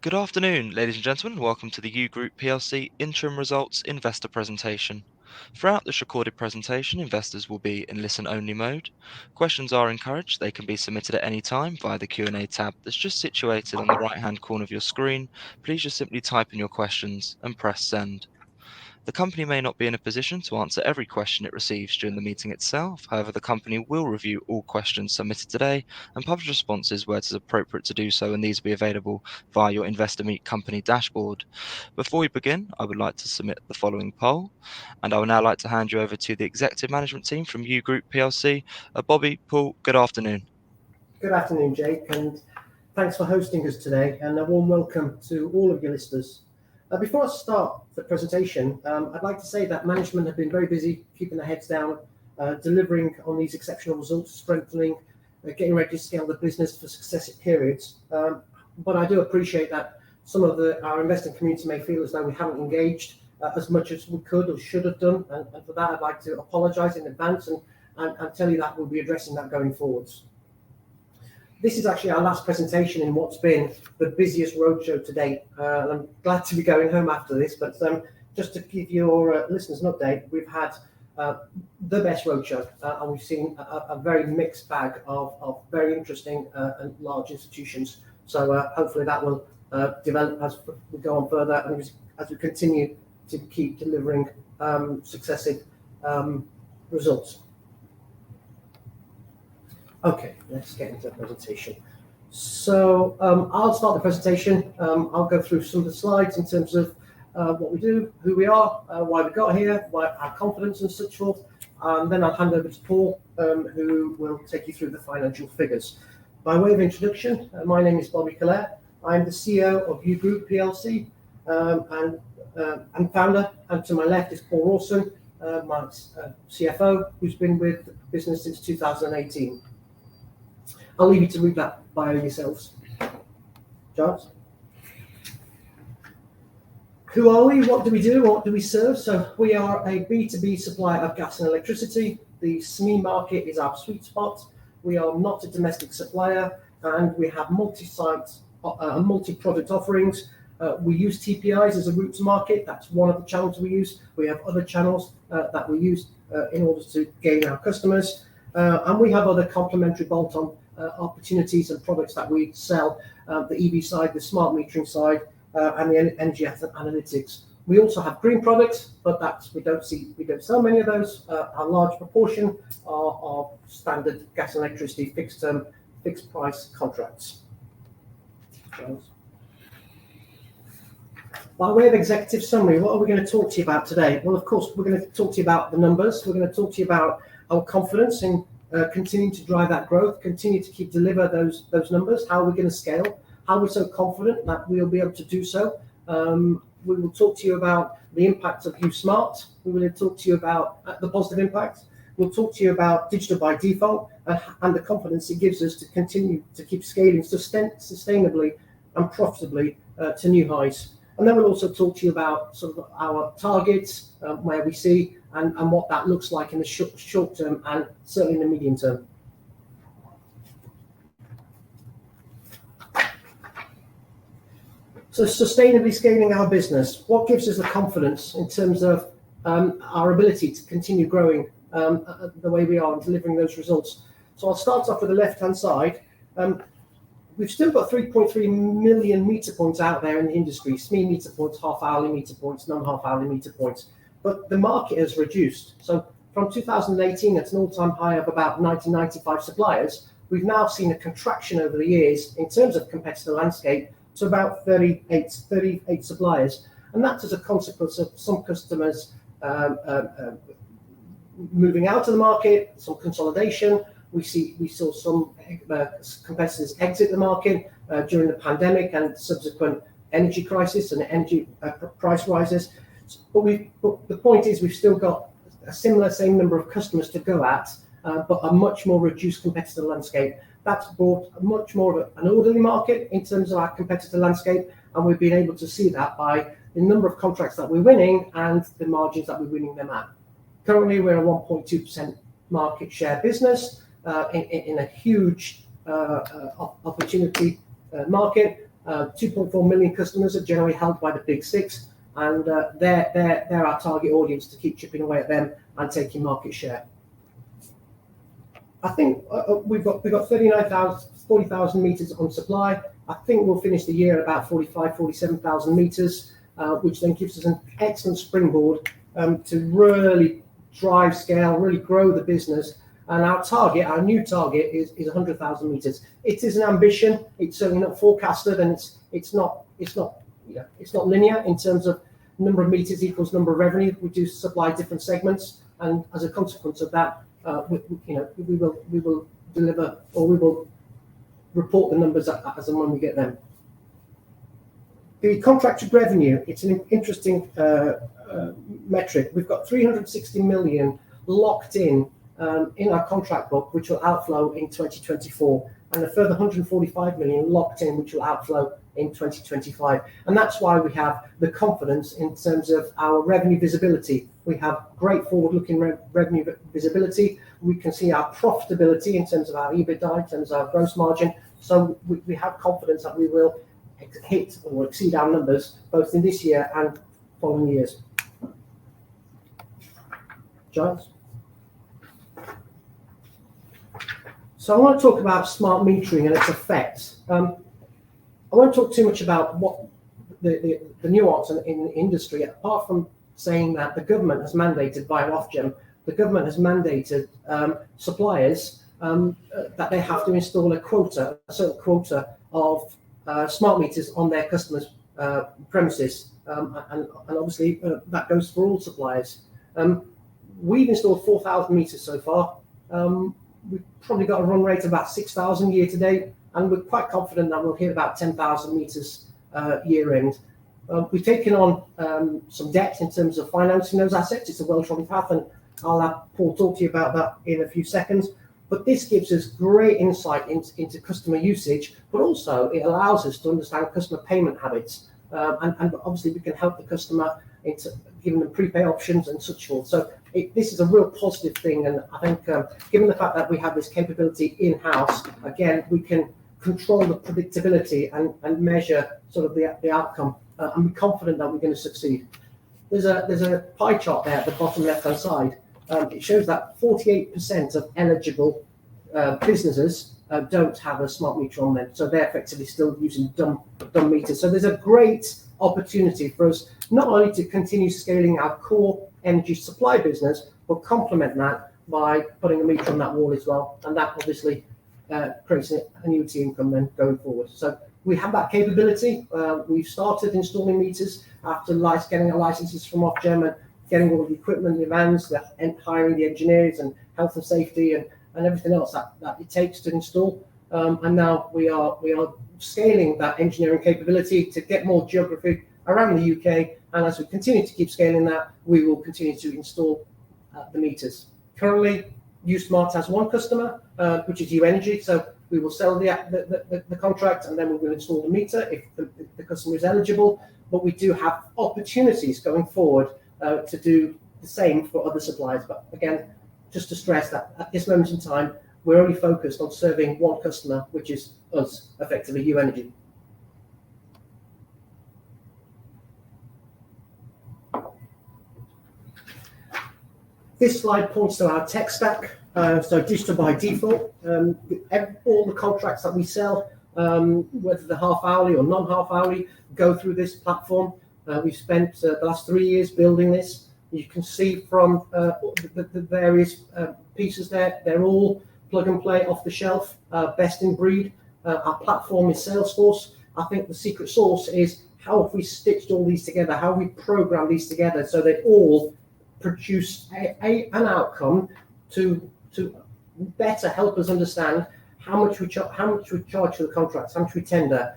Good afternoon, ladies and gentlemen. Welcome to the U Group PLC interim results investor presentation. Throughout this recorded presentation, investors will be in listen-only mode. Questions are encouraged. They can be submitted at any time via the Q&A tab that's just situated on the right-hand corner of your screen. Please just simply type in your questions and press send. The company may not be in a position to answer every question it receives during the meeting itself. However, the company will review all questions submitted today and publish responses where it is appropriate to do so, and these will be available via your Investor Meet company dashboard. Before we begin, I would like to submit the following poll, and I would now like to hand you over to the executive management team from U Group PLC. Bobby, Paul, good afternoon. Good afternoon, Jake, and thanks for hosting us today, and a warm welcome to all of your listeners. Before I start the presentation, I'd like to say that management have been very busy keeping their heads down, delivering on these exceptional results, strengthening, getting ready to scale the business for successive periods. But I do appreciate that some of our investing community may feel as though we haven't engaged as much as we could or should have done, and for that I'd like to apologise in advance and tell you that we'll be addressing that going forwards. This is actually our last presentation in what's been the busiest roadshow to date. I'm glad to be going home after this, but just to give your listeners an update, we've had the best roadshow, and we've seen a very mixed bag of very interesting and large institutions. So hopefully that will develop as we go on further and as we continue to keep delivering successive results. Okay, let's get into the presentation. So I'll start the presentation. I'll go through some of the slides in terms of what we do, who we are, why we got here, why our confidence and such forth. Then I'll hand over to Paul, who will take you through the financial figures. By way of introduction, my name is Bobby Collette. I'm the CEO of U Group PLC and founder. And to my left is Paul Rawson, my CFO, who's been with the business since 2018. I'll leave you to read that bio yourselves. Charles? Who are we? What do we do? What do we serve? So we are a B2B supplier of gas and electricity. The SME market is our sweet spot. We are not a domestic supplier, and we have multi-site, multi-product offerings. We use TPIs as a route to market. That's one of the channels we use. We have other channels that we use in order to gain our customers. And we have other complementary bolt-on opportunities and products that we sell, the EV side, the smart metering side, and the energy analytics. We also have green products, but we don't sell many of those. A large proportion are standard gas and electricity fixed price contracts. By way of executive summary, what are we going to talk to you about today? Well, of course, we're going to talk to you about the numbers. We're going to talk to you about our confidence in continuing to drive that growth, continue to deliver those numbers, how we're going to scale, how we're so confident that we'll be able to do so. We will talk to you about the impact of USmart. We will talk to you about the positive impact. We'll talk to you about digital by default and the confidence it gives us to continue to keep scaling sustainably and profitably to new highs. And then we'll also talk to you about sort of our targets, where we see and what that looks like in the short term and certainly in the medium term. So sustainably scaling our business, what gives us the confidence in terms of our ability to continue growing the way we are and delivering those results? So I'll start off with the left-hand side. We've still got 3.3 million meter points out there in the industry, SME meter points, half-hourly meter points, non-half-hourly meter points. But the market has reduced. So from 2018, at an all-time high of about 95 suppliers, we've now seen a contraction over the years in terms of competitor landscape to about 38 suppliers. And that's as a consequence of some customers moving out of the market, some consolidation. We saw some competitors exit the market during the pandemic and subsequent energy crisis and energy price rises. But the point is we've still got a same number of customers to go at, but a much more reduced competitor landscape. That's brought much more of an orderly market in terms of our competitor landscape, and we've been able to see that by the number of contracts that we're winning and the margins that we're winning them at. Currently, we're a 1.2% market share business in a huge opportunity market. 2.4 million customers are generally held by the big six, and they're our target audience to keep chipping away at them and taking market share. I think we've got 40,000 meters on supply. I think we'll finish the year at about 47,000 meters, which then gives us an excellent springboard to really drive scale, really grow the business. And our new target is 100,000 meters. It is an ambition. It's certainly not forecasted, and it's not linear in terms of number of meters equals number of revenue. We do supply different segments, and as a consequence of that, we will deliver, or we will report the numbers as and when we get them. The contracted revenue, it's an interesting metric. We've got 360 million locked in our contract book, which will outflow in 2024, and a further 145 million locked in, which will outflow in 2025. And that's why we have the confidence in terms of our revenue visibility. We have great forward-looking revenue visibility. We can see our profitability in terms of our EBITDA, in terms of our gross margin. So we have confidence that we will hit or exceed our numbers both in this year and following years. Giles? So I want to talk about smart metering and its effects. I won't talk too much about what the nuance in the industry, apart from saying that the government has mandated via Ofgem, the government has mandated suppliers that they have to install a certain quota of smart meters on their customers' premises, and obviously that goes for all suppliers. We've installed 4,000 meters so far. We've probably got a run rate of about 6,000 year to date, and we're quite confident that we'll hit about 10,000 meters year end. We've taken on some debt in terms of financing those assets. It's a well-trodden path, and I'll have Paul talk to you about that in a few seconds. But this gives us great insight into customer usage, but also it allows us to understand customer payment habits. And obviously we can help the customer into giving them prepay options and such forth. So this is a real positive thing, and I think given the fact that we have this capability in-house, again, we can control the predictability and measure sort of the outcome, and be confident that we're going to succeed. There's a pie chart there at the bottom left-hand side. It shows that 48% of eligible businesses don't have a smart meter on them, so they're effectively still using dumb meters. So there's a great opportunity for us not only to continue scaling our core energy supply business, but complement that by putting a meter on that wall as well, and that obviously creates an annuity income then going forward. So we have that capability. We've started installing meters after getting our licenses from Ofgem and getting all the equipment, the vans, and hiring the engineers and health and safety and everything else that it takes to install. And now we are scaling that engineering capability to get more geography around the UK. And as we continue to keep scaling that, we will continue to install the meters. Currently, USmart has one customer, which is U Energy. So we will sell the contract, and then we will install the meter if the customer is eligible. But we do have opportunities going forward to do the same for other suppliers. But again, just to stress that at this moment in time, we're only focused on serving one customer, which is us, effectively U Energy. This slide points to our tech stack. So digital by default, all the contracts that we sell, whether they're half hourly or non-half hourly, go through this platform. We've spent the last 3 years building this. You can see from the various pieces there, they're all plug and play, off the shelf, best in breed. Our platform is Salesforce. I think the secret sauce is how have we stitched all these together, how we program these together so they all produce an outcome to better help us understand how much we charge for the contracts, how much we tender,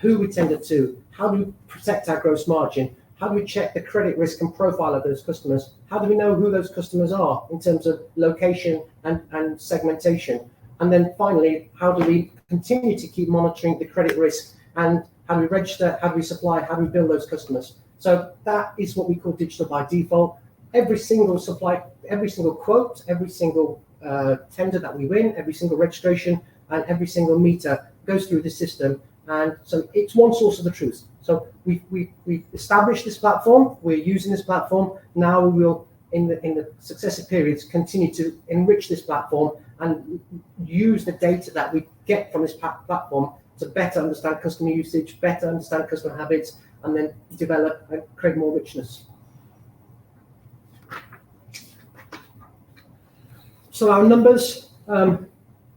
who we tender to, how do we protect our gross margin, how do we check the credit risk and profile of those customers, how do we know who those customers are in terms of location and segmentation, and then finally, how do we continue to keep monitoring the credit risk, and how do we register, how do we supply, how do we bill those customers. So that is what we call digital by default. Every single supply, every single quote, every single tender that we win, every single registration, and every single meter goes through the system, And so it's one source of the truth. So we established this platform. We're using this platform. Now we will, in the successive periods, continue to enrich this platform and use the data that we get from this platform to better understand customer usage, better understand customer habits, and then develop and create more richness. So our numbers,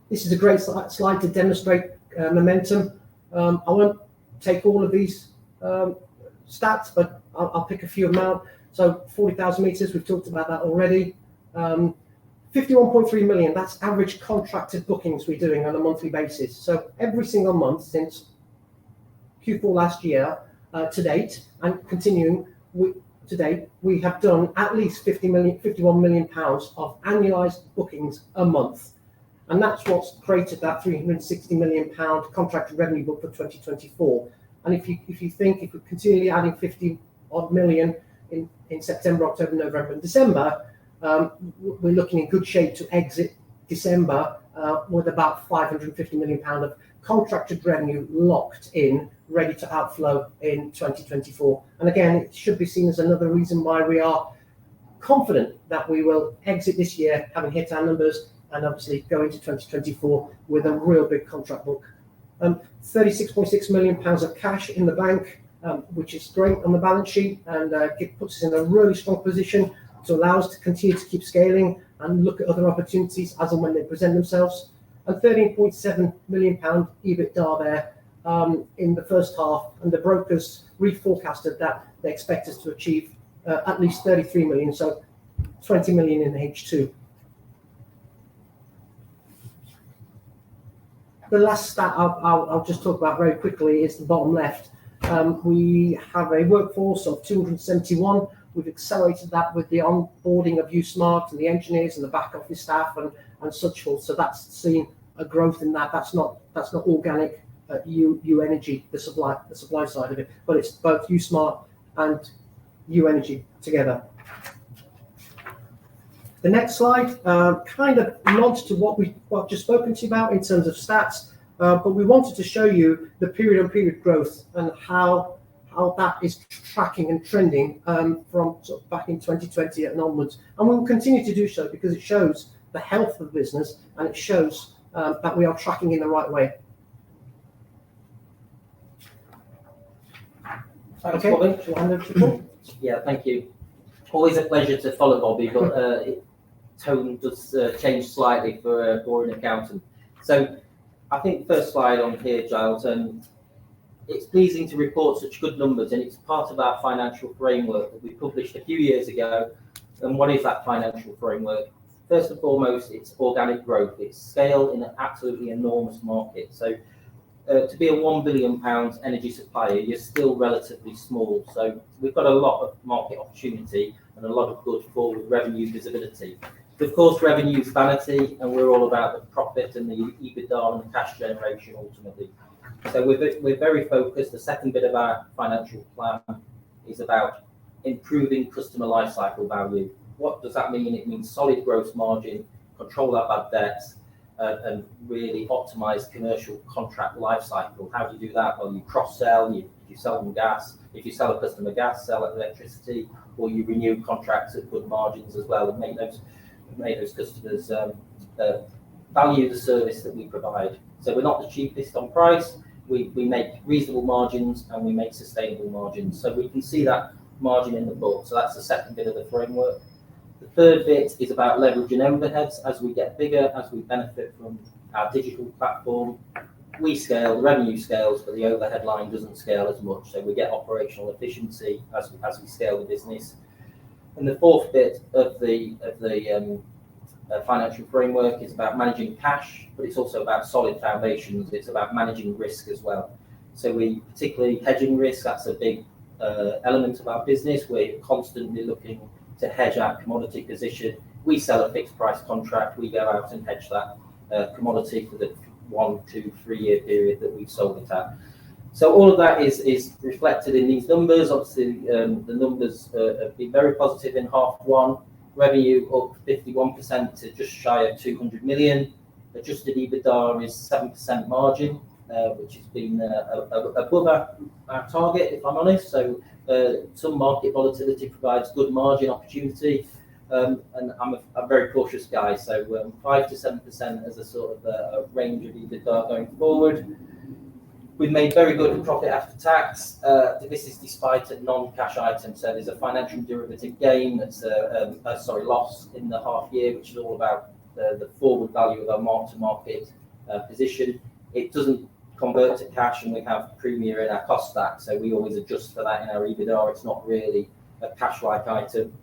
this is a great slide to demonstrate momentum. I won't take all of these stats, but I'll pick a few of them out. So 40,000 meters, we've talked about that already. 51.3 million, that's average contracted bookings we're doing on a monthly basis. So every single month since Q4 last year to date, and continuing to date, we have done at least 51 million pounds of annualized bookings a month. And that's what's created that 360 million pound contracted revenue book for 2024. And if you think if we're continually adding 50 odd million in September, October, November, and December, we're looking in good shape to exit December with about 550 million pound of contracted revenue locked in, ready to outflow in 2024. And again, it should be seen as another reason why we are confident that we will exit this year having hit our numbers, and obviously go into 2024 with a real big contract book. 36.6 million pounds of cash in the bank, which is great on the balance sheet, and it puts us in a really strong position to allow us to continue to keep scaling and look at other opportunities as and when they present themselves. And 13.7 million pound EBITDA there in the first half, and the brokers reforecasted that they expect us to achieve at least 33 million, so 20 million in H2. The last stat I'll just talk about very quickly is the bottom left. We have a workforce of 271. We've accelerated that with the onboarding of USmart and the engineers and the back office staff and such forth. So that's seen a growth in that. That's not organic U Energy, the supply side of it, but it's both USmart and U Energy together. The next slide kind of nods to what I've just spoken to you about in terms of stats, but we wanted to show you the period-on-period growth and how that is tracking and trending from sort of back in 2020 and onwards. And we will continue to do so because it shows the health of the business, and it shows that we are tracking in the right way. Thanks, Okay, Bobby. shall I hand over to Paul? Yeah, thank you. Always a pleasure to follow Bobby, but tone does change slightly for a boring accountant. So I think the first slide on here, Giles, it's pleasing to report such good numbers, and it's part of our financial framework that we published a few years ago. And what is that financial framework? First and foremost, it's organic growth. It's scale in an absolutely enormous market. So to be a £1 billion energy supplier, you're still relatively small. So we've got a lot of market opportunity and a lot of good forward revenue visibility. Of course, revenue is vanity, and we're all about the profit and the EBITDA and the cash generation ultimately. So we're very focused. The second bit of our financial plan is about improving customer lifecycle value. What does that mean? It means solid gross margin, control our bad debts, and really optimize commercial contract lifecycle. How do you do that? Well, you cross-sell, you sell them gas. If you sell a customer gas, sell electricity, or you renew contracts at good margins as well, and make those customers value the service that we provide. So we're not the cheapest on price. We make reasonable margins, and we make sustainable margins. So we can see that margin in the book. So that's the second bit of the framework. The third bit is about leveraging overheads. As we get bigger, as we benefit from our digital platform, we scale, the revenue scales, but the overhead line doesn't scale as much. So we get operational efficiency as we scale the business. And the fourth bit of the financial framework is about managing cash, but it's also about solid foundations. It's about managing risk as well. So we particularly hedging risk. That's a big element of our business. We're constantly looking to hedge our commodity position. We sell a fixed price contract. We go out and hedge that commodity for the 1, 2, 3 year period that we've sold it at. So all of that is reflected in these numbers. Obviously, the numbers have been very positive in half one. Revenue up 51% to just shy of 200 million. Adjusted EBITDA is 7% margin. which has been above our target, if I'm honest. So some market volatility provides good margin opportunity, and I'm a very cautious guy. So 5 to 7% as a sort of a range of EBITDA going forward. We've made very good profit after tax. This is despite a non-cash item. So there's a financial derivative gain that's loss in the half year, which is all about the forward value of our mark-to-market position. It doesn't convert to cash, and we have premium in our cost stack, so we always adjust for that in our EBITDA. It's not really a cash-like item.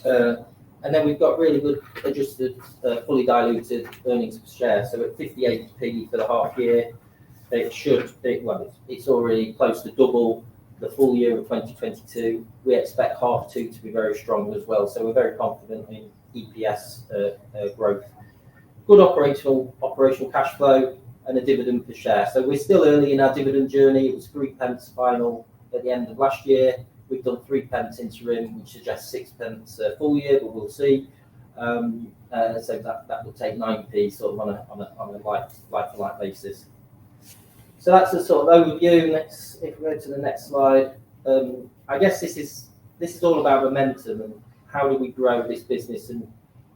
And then we've got really good adjusted, fully diluted earnings per share. So at 58p for the half year, it's already close to double the full year of 2022. We expect half two to be very strong as well. So we're very confident in EPS growth. Good operational cash flow and a dividend per share. So we're still early in our dividend journey. It was 3p final at the end of last year. We've done 3p interim, which suggests 6p full year, but we'll see. So that will take 9p sort of on a like-for-like basis. So that's a sort of overview. If we go to the next slide, I guess this is all about momentum and how do we grow this business. And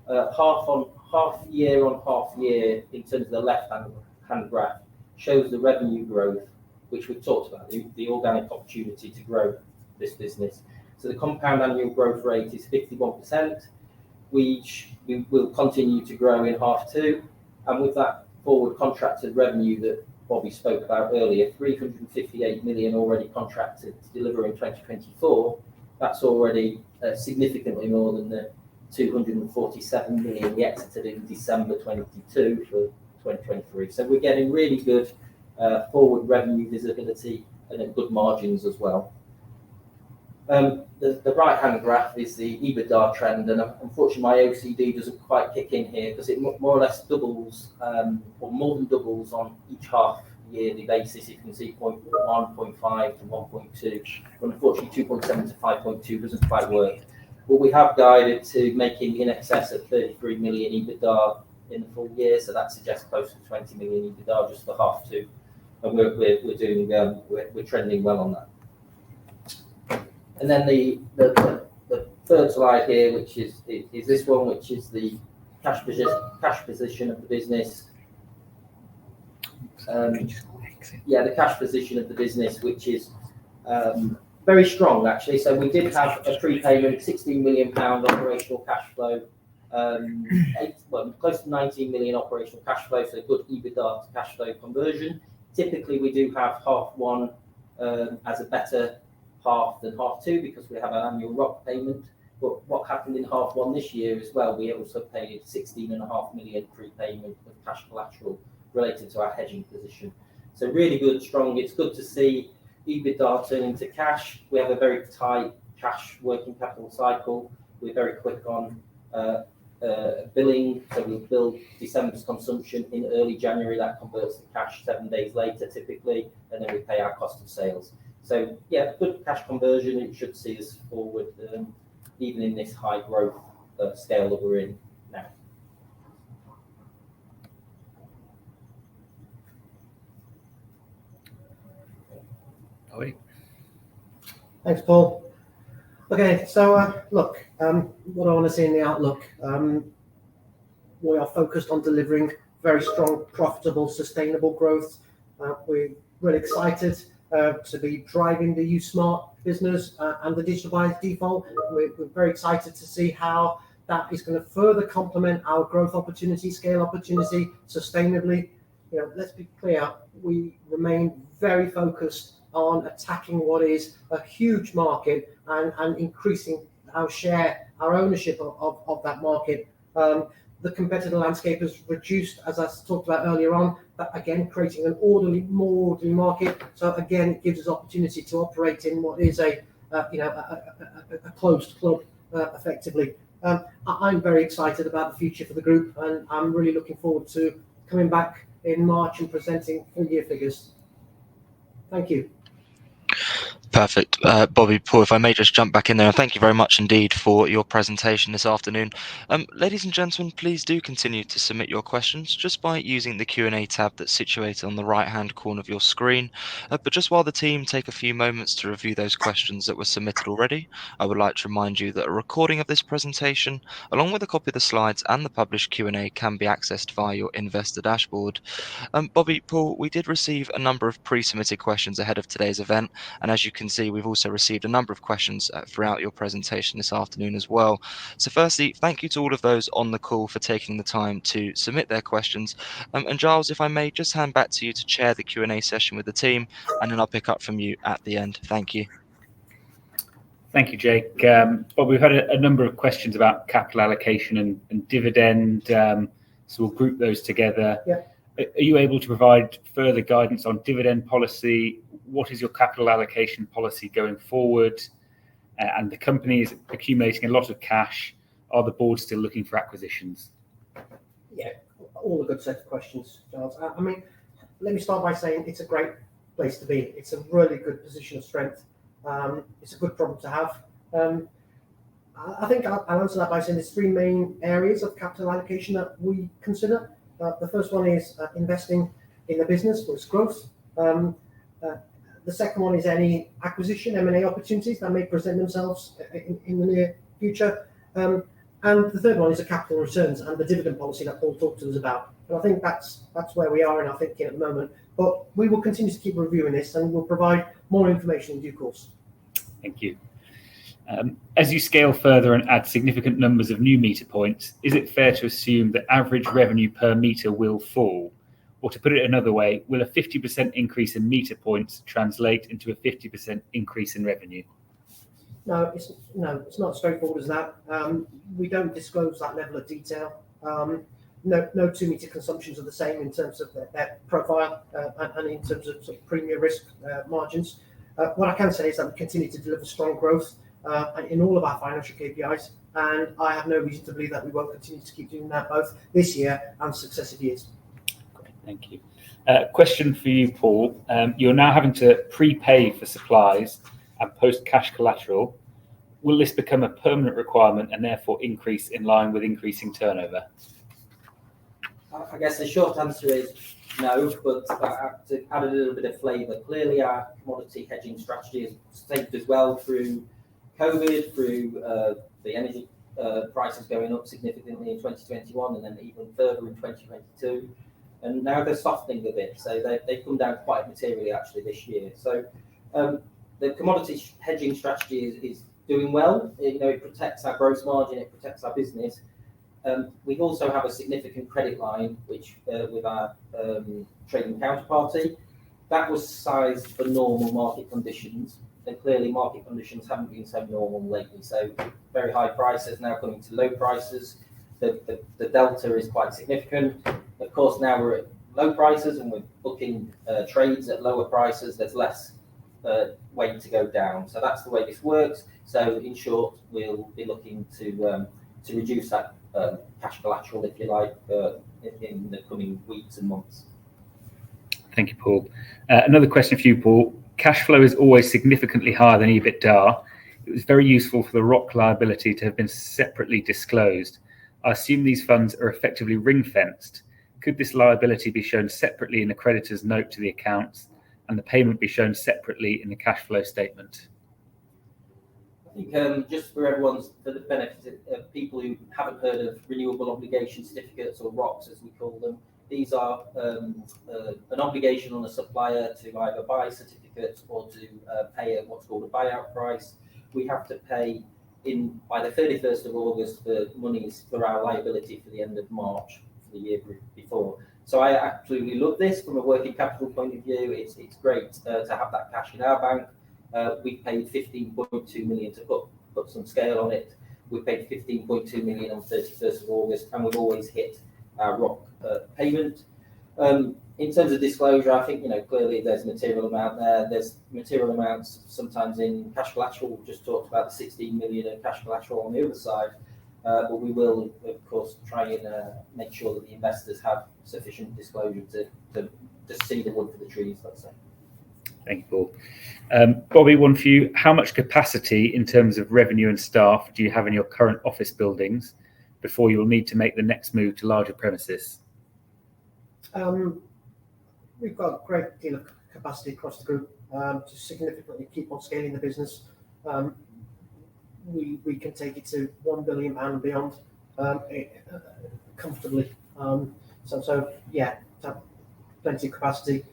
half year on half year, in terms of the left-hand graph, shows the revenue growth, which we've talked about, the organic opportunity to grow this business. So the compound annual growth rate is 51%, which we will continue to grow in half two. And with that forward contracted revenue that Bobby spoke about earlier, 358 million already contracted to deliver in 2024. That's already significantly more than the 247 million we exited in December 22 for 2023. So we're getting really good forward revenue visibility and then good margins as well. The right-hand graph is the EBITDA trend, and unfortunately my OCD doesn't quite kick in here because it more or less doubles, or more than doubles on each half yearly basis. You can see 0.1, 0.5 to 1.2, but unfortunately 2.7 to 5.2 doesn't quite work. But we have guided to making in excess of 33 million EBITDA in the full year, so that suggests close to 20 million EBITDA just for half two, and we're trending well on that. And then the third slide here, which is this one, which is the cash position of the business. The cash position of the business, which is very strong actually. So we did have a prepayment, 16 million pound operational cash flow, close to 19 million operational cash flow, so good EBITDA to cash flow conversion. Typically we do have half one as a better half than half two because we have an annual ROC payment. But what happened in half one this year as well, we also paid 16.5 million prepayment of cash collateral related to our hedging position. So really good, strong. It's good to see EBITDA turning to cash. We have a very tight cash working capital cycle. We're very quick on billing, so we bill December's consumption in early January. That converts to cash 7 days later typically, and then we pay our cost of sales. So yeah, good cash conversion. It should see us forward, even in this high growth scale that we're in now. Thanks, Paul. Okay, so look, what I want to see in the outlook, we are focused on delivering very strong, profitable, sustainable growth. We're really excited to be driving the U-Smart business and the digital by default. We're very excited to see how that is going to further complement our growth opportunity, scale opportunity, sustainably. Let's be clear, we remain very focused on attacking what is a huge market and increasing our share, our ownership of that market. The competitor landscape has reduced, as I talked about earlier on, but again, creating an more orderly market. So again, it gives us opportunity to operate in what is a closed club, effectively. I'm very excited about the future for the group, and I'm really looking forward to coming back in March and presenting full year figures. Thank you. Perfect. Bobby, Paul, if I may just jump back in there, and thank you very much indeed for your presentation this afternoon. Ladies and gentlemen, please do continue to submit your questions just by using the Q&A tab that's situated on the right-hand corner of your screen. But just while the team take a few moments to review those questions that were submitted already, I would like to remind you that a recording of this presentation, along with a copy of the slides and the published Q&A, can be accessed via your investor dashboard. Bobby, Paul, we did receive a number of pre-submitted questions ahead of today's event. And as you can see, we've also received a number of questions throughout your presentation this afternoon as well. So firstly, thank you to all of those on the call for taking the time to submit their questions. And Giles, if I may just hand back to you to chair the Q&A session with the team, and then I'll pick up from you at the end. Thank you. Thank you, Jake. Bob, we've had a number of questions about capital allocation and dividend, so we'll group those together. Yeah. Are you able to provide further guidance on dividend policy? What is your capital allocation policy going forward? And the company is accumulating a lot of cash. Are the board still looking for acquisitions? Yeah, all a good set of questions, Giles. I mean, let me start by saying it's a great place to be. It's a really good position of strength. It's a good problem to have. I think I'll answer that by saying there's three main areas of capital allocation that we consider. The first one is investing in the business for its growth. The second one is any acquisition, M&A opportunities that may present themselves in the near future. And the third one is the capital returns and the dividend policy that Paul talked to us about. And I think that's where we are in our thinking at the moment. But we will continue to keep reviewing this and we'll provide more information in due course. Thank you. As you scale further and add significant numbers of new meter points, is it fair to assume that average revenue per meter will fall? Or to put it another way, will a 50% increase in meter points translate into a 50% increase in revenue? No, it's not as straightforward as that. We don't disclose that level of detail. No 2 meter consumptions are the same in terms of their profile and in terms of, sort of premium risk margins. What I can say is that we continue to deliver strong growth in all of our financial KPIs, and I have no reason to believe that we won't continue to keep doing that both this year and successive years. Great, thank you. Question for you, Paul. You're now having to prepay for supplies and post cash collateral. Will this become a permanent requirement and therefore increase in line with increasing turnover? I guess the short answer is no, but to add a little bit of flavour, clearly our commodity hedging strategy has saved us well through COVID, through the energy prices going up significantly in 2021 and then even further in 2022. And now they're softening a bit, so they've come down quite materially actually this year. So the commodity hedging strategy is doing well. It protects our gross margin, it protects our business. We also have a significant credit line, which with our trading counterparty, that was sized for normal market conditions. And clearly market conditions haven't been so normal lately. So very high prices now coming to low prices. The delta is quite significant. Of course, now we're at low prices and we're booking trades at lower prices. There's less weight to go down. So that's the way this works. So in short, we'll be looking to reduce that cash collateral, if you like, in the coming weeks and months. Thank you, Paul. Another question for you, Paul. Cash flow is always significantly higher than EBITDA. It was very useful for the ROC liability to have been separately disclosed. I assume these funds are effectively ring-fenced. Could this liability be shown separately in the creditor's note to the accounts and the payment be shown separately in the cash flow statement? I think just for the benefit of people who haven't heard of renewable obligation certificates or ROCs as we call them, these are an obligation on a supplier to either buy certificates or to pay at what's called a buyout price. We have to pay by the 31st of August for monies for our liability for the end of March for the year before. So I absolutely love this from a working capital point of view. It's great to have that cash in our bank. We paid 15.2 million to put some scale on it. We paid 15.2 million on 31st of August, and we've always hit our ROC payment. In terms of disclosure, I think clearly there's material amount there. There's material amounts sometimes in cash collateral. We just talked about the 16 million of cash collateral on the other side, but we will of course try and make sure that the investors have sufficient disclosure to see the wood for the trees, let's say. Thank you, Paul. Bobby, one for you. How much capacity in terms of revenue and staff do you have in your current office buildings before you'll need to make the next move to larger premises? We've got a great deal of capacity across the group to significantly keep on scaling the business. We can take it to £1 billion and beyond comfortably. So yeah, plenty of capacity.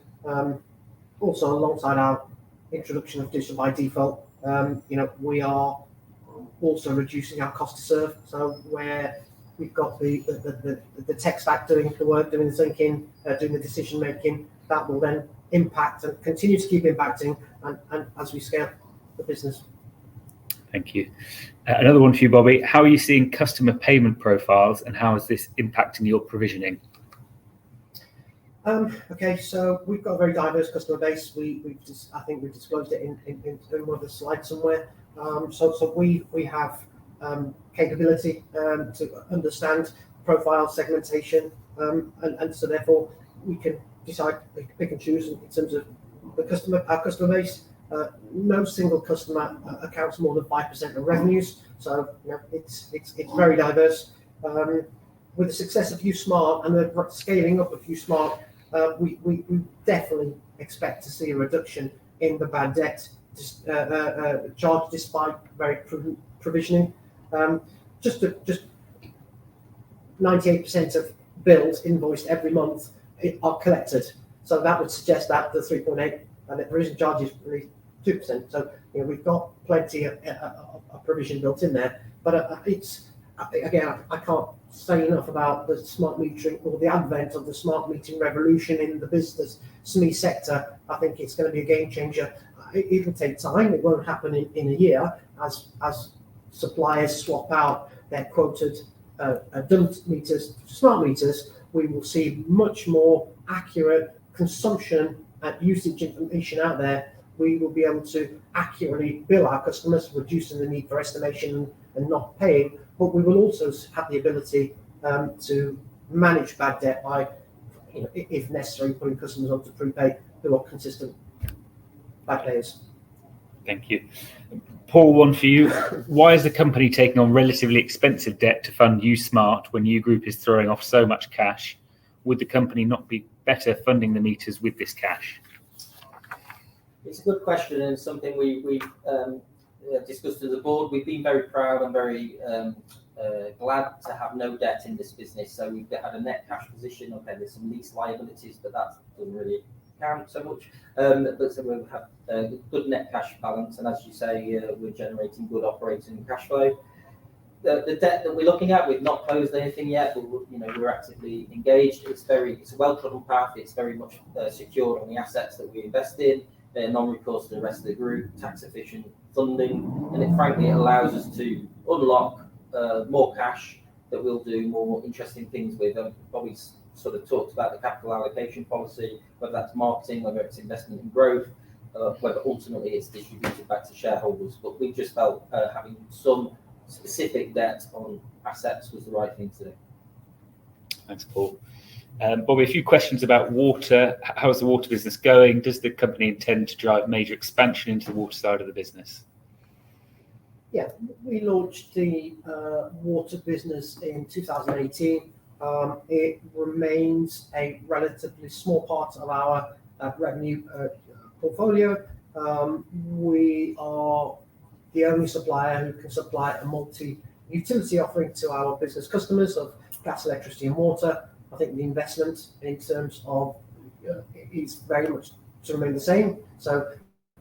Also, alongside our introduction of digital by default, we are also reducing our cost to serve. So where we've got the tech stack doing the work, doing the thinking, doing the decision making, that will then impact and continue to keep impacting and as we scale the business. Thank you. Another one for you, Bobby. How are you seeing customer payment profiles and how is this impacting your provisioning? Okay, so we've got a very diverse customer base. I think we've disclosed it in one of the slides somewhere. So we have capability to understand profile segmentation, and so therefore we can decide, pick and choose in terms of our customer base. No single customer accounts more than 5% of revenues, so it's very diverse. With the success of USmart and the scaling up of USmart, we definitely expect to see a reduction in the bad debt charge despite very prudent provisioning. Just 98% of bills invoiced every month are collected, so that would suggest that the 3.8 and the provision charge is really 2%. So we've got plenty of provision built in there, but it's again, I can't say enough about the smart metering or the advent of the smart metering revolution in the business SME sector. I think it's going to be a game changer. It'll take time. It won't happen in a year as suppliers swap out their quoted dumped meters to smart meters. We will see much more accurate consumption and usage information out there. We will be able to accurately bill our customers, reducing the need for estimation and not paying. But we will also have the ability to manage bad debt by, if necessary, putting customers onto prepay who are consistent bad payers. Thank you. Paul, one for you. Why is the company taking on relatively expensive debt to fund USmart when U Group is throwing off so much cash? Would the company not be better funding the meters with this cash? It's a good question and something we've discussed as a board. We've been very proud and very glad to have no debt in this business. So we've had a net cash position. Okay, there's some lease liabilities, but that doesn't really count so much. But so we have a good net cash balance, and as you say, we're generating good operating cash flow. The debt that we're looking at, we've not closed anything yet, but we're actively engaged. It's a well-trodden path. It's very much secured on the assets that we invest in. They're non-recourse to the rest of the group, tax-efficient funding, and it allows us to unlock more cash that we'll do more interesting things with. Bobby's sort of talked about the capital allocation policy, whether that's marketing, whether it's investment in growth, whether ultimately it's distributed back to shareholders. But we just felt having some specific debt on assets was the right thing to do. Thanks, Paul. Bobby, a few questions about water. How's the water business going? Does the company intend to drive major expansion into the water side of the business? Yeah, we launched the water business in 2018. It remains a relatively small part of our revenue portfolio. We are the only supplier who can supply a multi-utility offering to our business customers of gas, electricity and water. I think the investment in terms of is very much to remain the same. So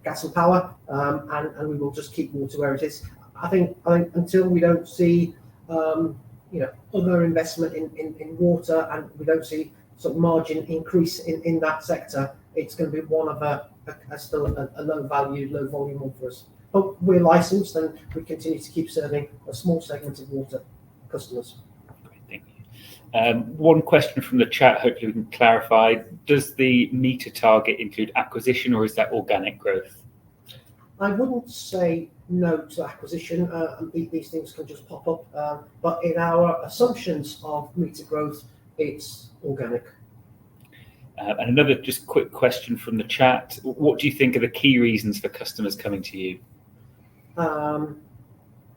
gas and power, and we will just keep water where it is. I think until we don't see other investment in water and we don't see sort of margin increase in that sector, it's going to be one of still a low value, low volume one for us. But we're licensed and we continue to keep serving a small segment of water customers. Thank you. One question from the chat, hopefully we can clarify. Does the meter target include acquisition or is that organic growth? I wouldn't say no to acquisition. These things can just pop up. But in our assumptions of meter growth, it's organic. And another just quick question from the chat. What do you think are the key reasons for customers coming to you?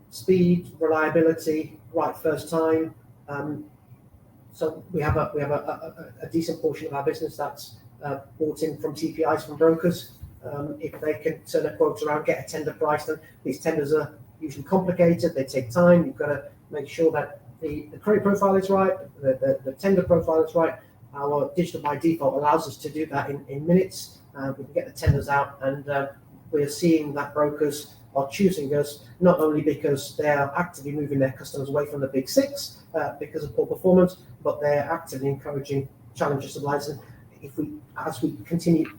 Speed, reliability, right first time. So we have a decent portion of our business that's bought in from TPIs, from brokers. If they can turn a quote around, get a tender price, then these tenders are usually complicated. They take time. You've got to make sure that the credit profile is right, the tender profile is right. Our digital by default allows us to do that in minutes. We can get the tenders out, and we are seeing that brokers are choosing us not only because they are actively moving their customers away from the big six because of poor performance, but they're actively encouraging challenger suppliers. And as we continue,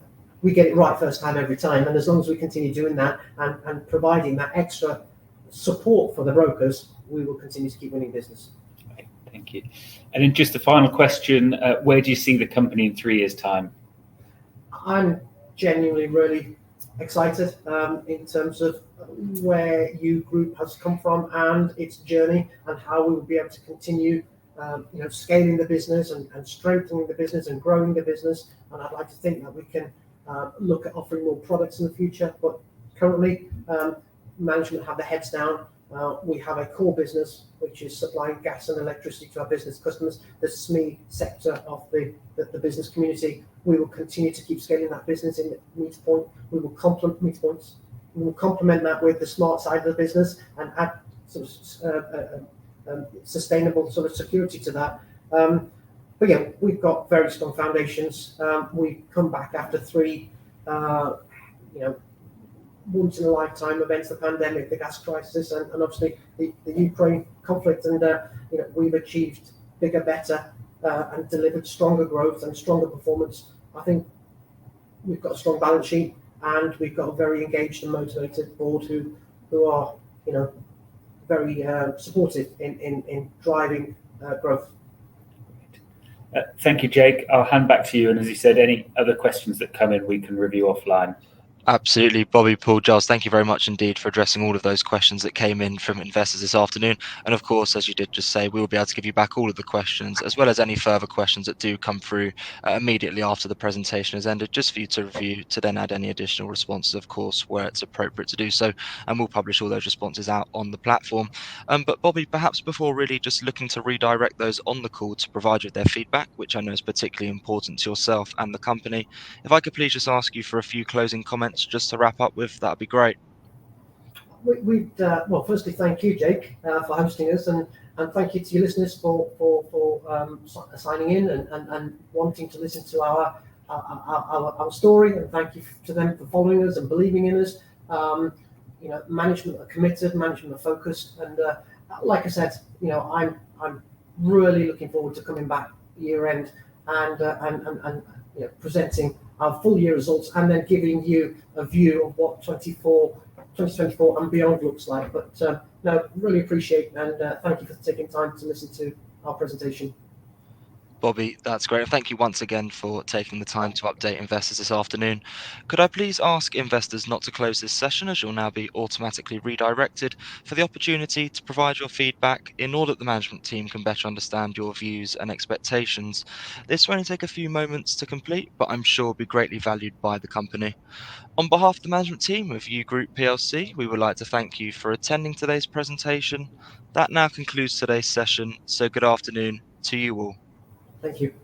we get it right first time every time. And as long as we continue doing that and providing that extra support for the brokers, we will continue to keep winning business. Okay, thank you. And then just a final question, where do you see the company in 3 years' time? I'm genuinely really excited in terms of where U Group has come from and its journey, and how we will be able to continue scaling the business and strengthening the business and growing the business. And I'd like to think that we can look at offering more products in the future, but currently management have their heads down. We have a core business which is supplying gas and electricity to our business customers, the SME sector of the business community. We will continue to keep scaling that business in meter point. We will complement meter points. We will complement that with the smart side of the business and add sort of sustainable sort of security to that. But yeah, we've got very strong foundations. We've come back after 3 once in a lifetime events: the pandemic, the gas crisis, and obviously the Ukraine conflict. And we've achieved bigger, better, and delivered stronger growth and stronger performance. I think we've got a strong balance sheet, and we've got a very engaged and motivated board who are very supportive in driving growth. Thank you, Jake. I'll hand back to you. And as you said, any other questions that come in, we can review offline. Absolutely. Bobby, Paul, Giles, thank you very much indeed for addressing all of those questions that came in from investors this afternoon. And of course, as you did just say, we will be able to give you back all of the questions, as well as any further questions that do come through immediately after the presentation has ended, just for you to review, to then add any additional responses, of course, where it's appropriate to do so. And we'll publish all those responses out on the platform. But Bobby, perhaps before really just looking to redirect those on the call to provide you with their feedback, which I know is particularly important to yourself and the company, if I could please just ask you for a few closing comments just to wrap up with, that'd be great. Well, firstly, thank you, Jake, for hosting us, and thank you to your listeners for signing in and wanting to listen to our story, and thank you to them for following us and believing in us. Management are committed, management are focused, and like I said, I'm really looking forward to coming back year end and presenting our full year results, and then giving you a view of what 2024 and beyond looks like. But no, really appreciate, and thank you for taking time to listen to our presentation. Bobby, that's great. And thank you once again for taking the time to update investors this afternoon. Could I please ask investors not to close this session, as you'll now be automatically redirected for the opportunity to provide your feedback in order that the management team can better understand your views and expectations. This will only take a few moments to complete, but I'm sure will be greatly valued by the company. On behalf of the management team of U Group PLC, we would like to thank you for attending today's presentation. That now concludes today's session, so good afternoon to you all. Thank you.